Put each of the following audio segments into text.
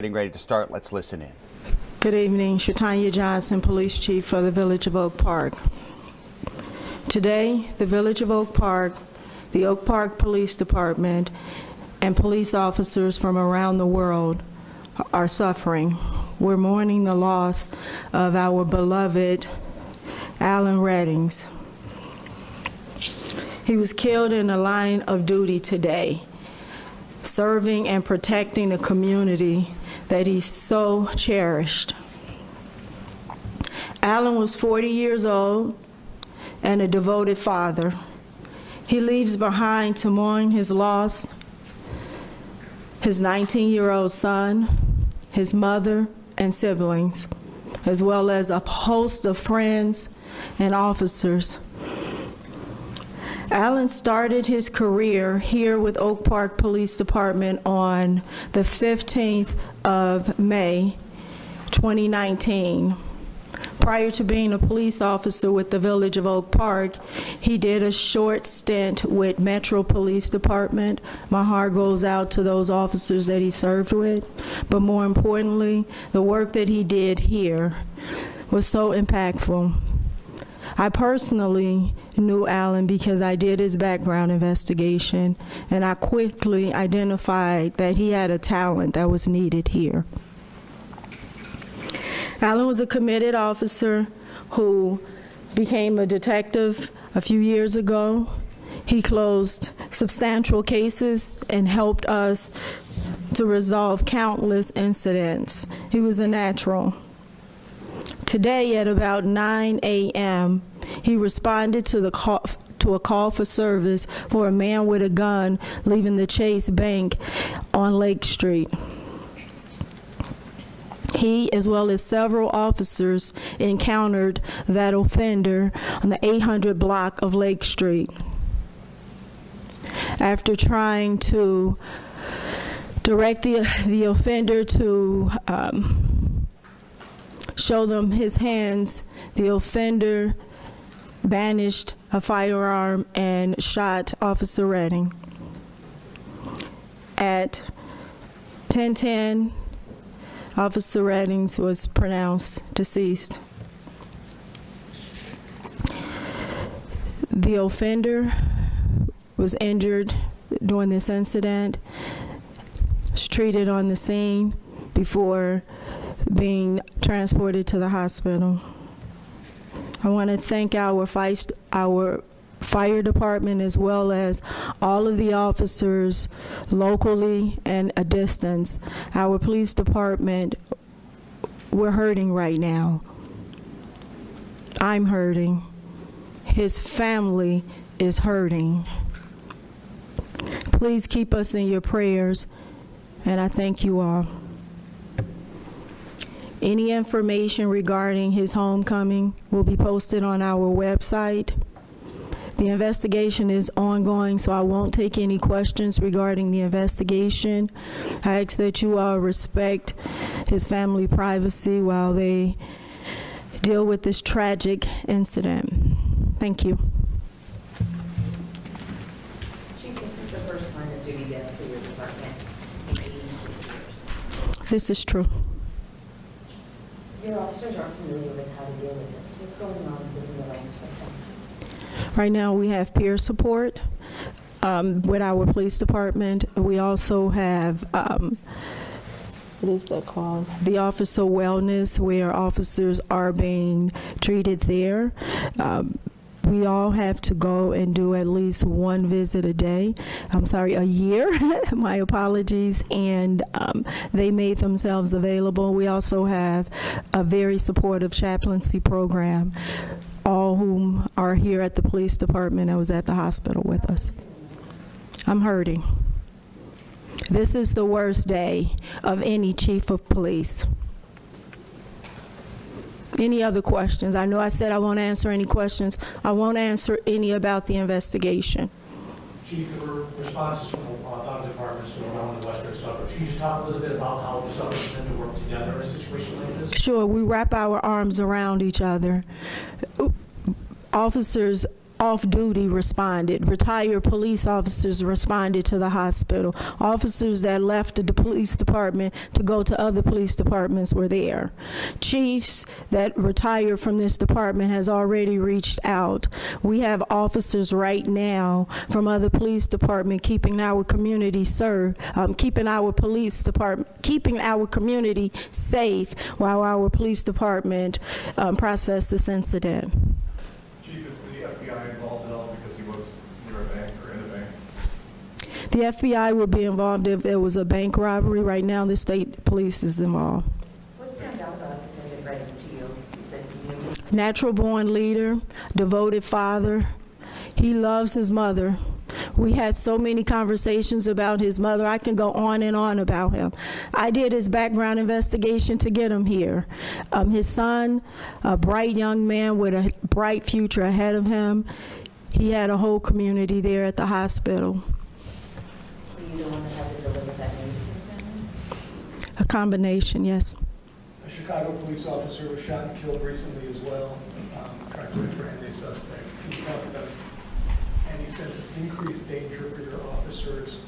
Getting ready to start. Let's listen in. Good evening, Shatanya Johnson, Police Chief for the Village of Oak Park. Today, the Village of Oak Park, the Oak Park Police Department, and police officers from around the world are suffering. We're mourning the loss of our beloved Alan Reddings. He was killed in the line of duty today, serving and protecting the community that he so cherished. Alan was 40 years old and a devoted father. He leaves behind to mourn his loss his 19-year-old son, his mother and siblings, as well as a host of friends and officers. Alan started his career here with Oak Park Police Department on the 15th of May, 2019. Prior to being a police officer with the Village of Oak Park, he did a short stint with Metro Police Department. My heart goes out to those officers that he served with, but more importantly, the work that he did here was so impactful. I personally knew Alan because I did his background investigation, and I quickly identified that he had a talent that was needed here. Alan was a committed officer who became a detective a few years ago. He closed substantial cases and helped us to resolve countless incidents. He was a natural. Today at about 9 a.m., he responded to a call for service for a man with a gun leaving the Chase Bank on Lake Street. He, as well as several officers, encountered that offender on the 800 block of Lake Street. After trying to direct the offender to show them his hands, the offender brandished a firearm and shot Officer Redding. At 10:10, Officer Redding was pronounced deceased. The offender was injured during this incident, was treated on the scene before being transported to the hospital. I want to thank our fire department as well as all of the officers locally and a distance. Our police department, we're hurting right now. I'm hurting. His family is hurting. Please keep us in your prayers, and I thank you all. Any information regarding his homecoming will be posted on our website. The investigation is ongoing, so I won't take any questions regarding the investigation. I ask that you all respect his family privacy while they deal with this tragic incident. Thank you. Chief, this is the first line of duty death for your department in 86 years. This is true. Your officers aren't familiar with how to deal with this. What's going on within the ranks right now? Right now, we have peer support with our police department. We also have, what is that called? The officer wellness, where officers are being treated there. We all have to go and do at least one visit a year, my apologies, and they made themselves available. We also have a very supportive chaplaincy program, all whom are here at the police department that was at the hospital with us. I'm hurting. This is the worst day of any chief of police. Any other questions? I know I said I won't answer any questions. I won't answer any about the investigation. Chief, there were responses from other departments around the western suburbs. Can you just talk a little bit about how the suburbs tend to work together in a situation like this? Sure, we wrap our arms around each other. Officers off-duty responded. Retired police officers responded to the hospital. Officers that left the police department to go to other police departments were there. Chiefs that retired from this department has already reached out. We have officers right now from other police department keeping our community keeping our police department, keeping our community safe while our police department process this incident. Chief, is the FBI involved at all because he was near a bank or in a bank? The FBI would be involved if there was a bank robbery. Right now, the state police is involved. What stands out about Detective Redden to you? You said community. Natural-born leader, devoted father. He loves his mother. We had so many conversations about his mother. I can go on and on about him. I did his background investigation to get him here. His son, a bright young man with a bright future ahead of him. He had a whole community there at the hospital. Were you the one that had to deliver that news to the family? A combination, yes. A Chicago police officer was shot and killed recently as well, trying to apprehend a suspect. Can you talk about any sense of increased danger for your officers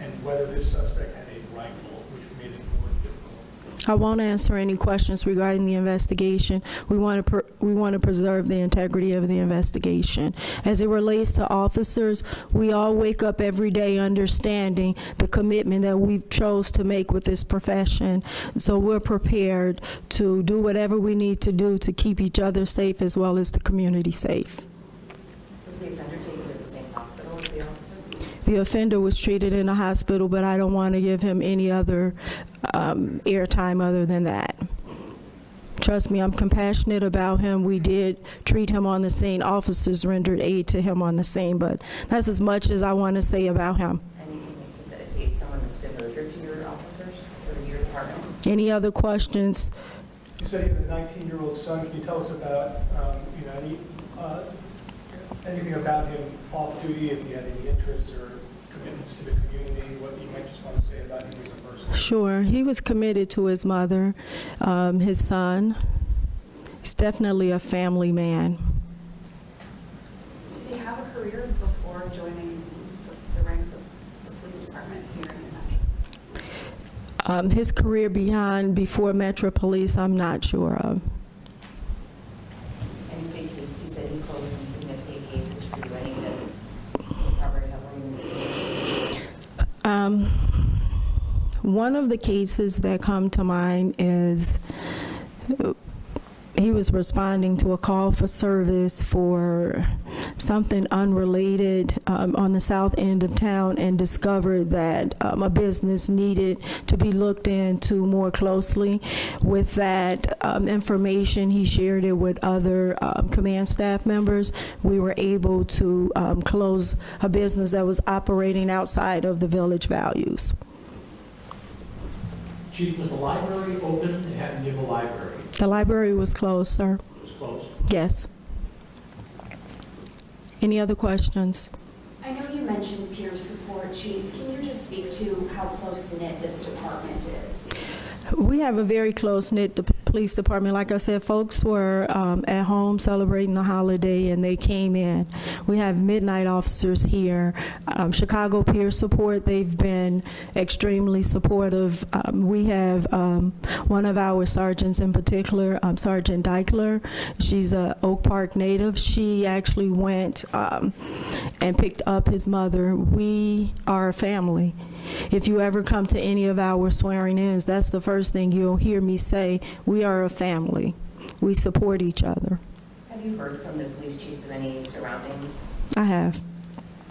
and whether this suspect had a rifle, which made it more difficult? I won't answer any questions regarding the investigation. We want to preserve the integrity of the investigation. As it relates to officers, we all wake up every day understanding the commitment that we've chose to make with this profession. So we're prepared to do whatever we need to do to keep each other safe as well as the community safe. Was the offender taken to the same hospital as the officer? The offender was treated in a hospital, but I don't want to give him any other airtime other than that. Trust me, I'm compassionate about him. We did treat him on the scene. Officers rendered aid to him on the scene, but that's as much as I want to say about him. And is he someone that's familiar to your officers or your department? Any other questions? You said you have a 19-year-old son. Can you tell us about anything about him off duty, if he had any interests or commitments to the community, what you might just want to say about him as a person? Sure. He was committed to his mother, his son. He's definitely a family man. Did he have a career before joining the ranks of the police department here in New Hampshire? His career before Metro Police, I'm not sure of. Any big case, you said he closed some significant cases for you, any that covered how One of the cases that come to mind is he was responding to a call for service for something unrelated on the south end of town and discovered that a business needed to be looked into more closely. With that information, he shared it with other command staff members. We were able to close a business that was operating outside of the village values. Chief, was the library open? It had to give a library. The library was closed, sir. It was closed. Yes. Any other questions? I know you mentioned peer support, Chief. Can you just speak to how close-knit this department is? We have a very close-knit police department. Like I said, folks were at home celebrating the holiday and they came in. We have midnight officers here. Chicago Peer Support, they've been extremely supportive. We have one of our sergeants in particular, Sergeant Deichler. She's a Oak Park native. She actually went and picked up his mother. We are a family. If you ever come to any of our swearing-ins, that's the first thing you'll hear me say. We are a family. We support each other. Have you heard from the police chiefs of any surrounding? I have.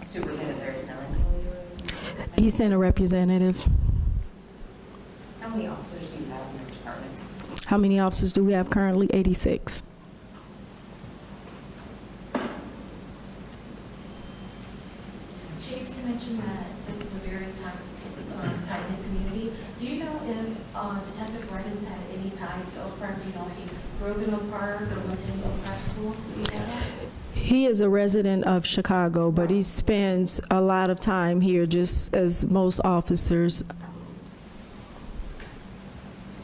Superintendent Larry Snelling? He sent a representative. How many officers do you have in this department? How many officers do we have currently? 86. Chief, you mentioned that this is a very tight-knit community. Do you know if Detective Rollins had any ties to Oak Park? Do you know if he grew up in Oak Park or went to any Oak Park schools? Do you know that? He is a resident of Chicago, but he spends a lot of time here, just as most officers.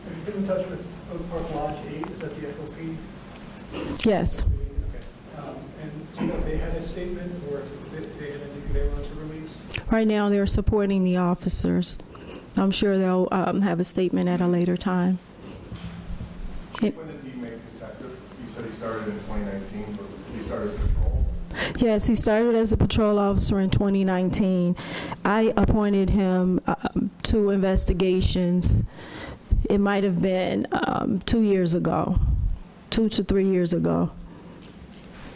Have you been in touch with Oak Park Lodge 8? Is that the FOP? Yes. Okay. And do you know if they had a statement or if they had anything they wanted to release? Right now, they're supporting the officers. I'm sure they'll have a statement at a later time. When did he make detective? You said he started in 2019, but he started patrol. Yes, he started as a patrol officer in 2019. I appointed him to investigations. It might have been 2 years ago, 2 to 3 years ago.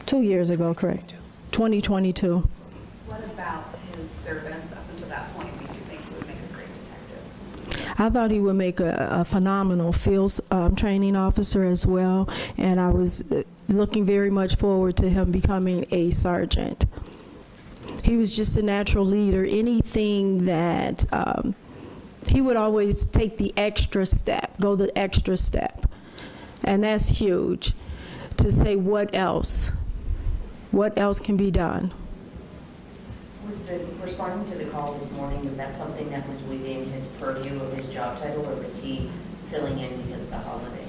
2 years ago, correct. 2022. What about his service up until that point made you think he would make a great detective? I thought he would make a phenomenal field training officer as well, and I was looking very much forward to him becoming a sergeant. He was just a natural leader. Anything that he would always take the extra step, go the extra step, and that's huge. To say what else can be done. Was this, responding to the call this morning, was that something that was within his purview of his job title, or was he filling in because of the holiday?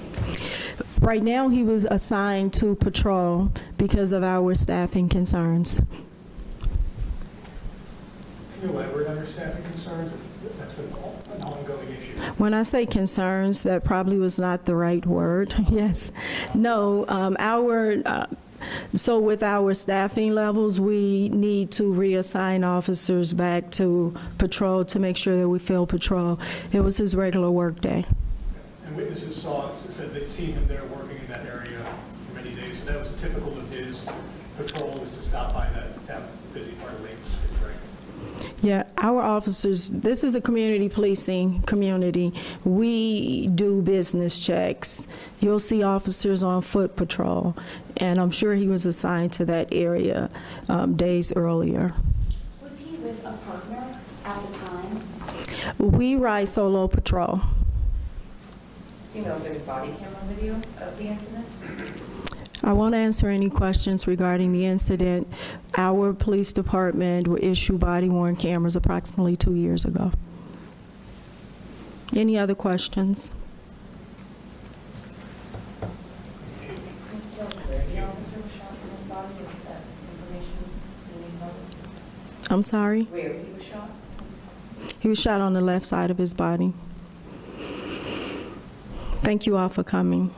Right now, he was assigned to patrol because of our staffing concerns. Can you elaborate on your staffing concerns? That's been an ongoing issue. When I say concerns, that probably was not the right word. Yes. No, so with our staffing levels, we need to reassign officers back to patrol to make sure that we fill patrol. It was his regular work day. And witnesses said they'd seen him there working in that area for many days. So that was typical of his patrol, was to stop by that busy part of Lake Street, right? Yeah, our officers, this is a community policing community. We do business checks. You'll see officers on foot patrol, and I'm sure he was assigned to that area days earlier. Was he with a partner at the time? We ride solo patrol. Do you know if there's body camera video of the incident? I won't answer any questions regarding the incident. Our police department will issue body-worn cameras approximately 2 years ago. Any other questions? Can you tell us where the officer was shot in his body? Is that information being public? I'm sorry? Where he was shot? He was shot on the left side of his body. Thank you all for coming.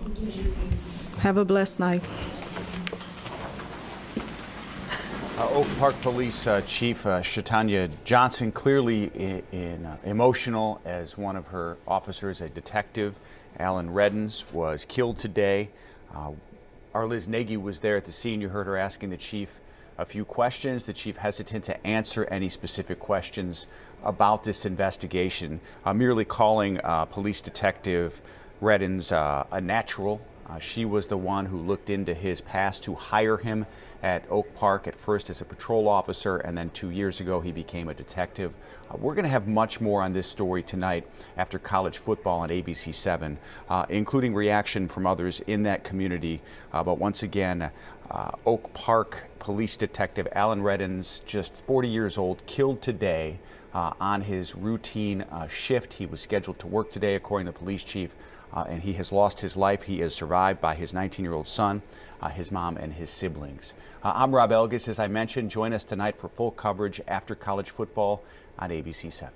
Have a blessed night. Oak Park Police Chief Shatanya Johnson, clearly emotional as one of her officers, a detective, Alan Reddens, was killed today. Our Liz Nagy was there at the scene. You heard her asking the chief a few questions. The chief hesitant to answer any specific questions about this investigation, merely calling Police Detective Reddens a natural. She was the one who looked into his past to hire him at Oak Park, at first as a patrol officer, and then 2 years ago he became a detective. We're going to have much more on this story tonight after college football on ABC 7, including reaction from others in that community. But once again, Oak Park Police Detective Alan Reddens, just 40 years old, killed today on his routine shift. He was scheduled to work today, according to the police chief. And he has lost his life. He is survived by his 19-year-old son, his mom, and his siblings. I'm Rob Elgis, as I mentioned. Join us tonight for full coverage after college football on ABC 7.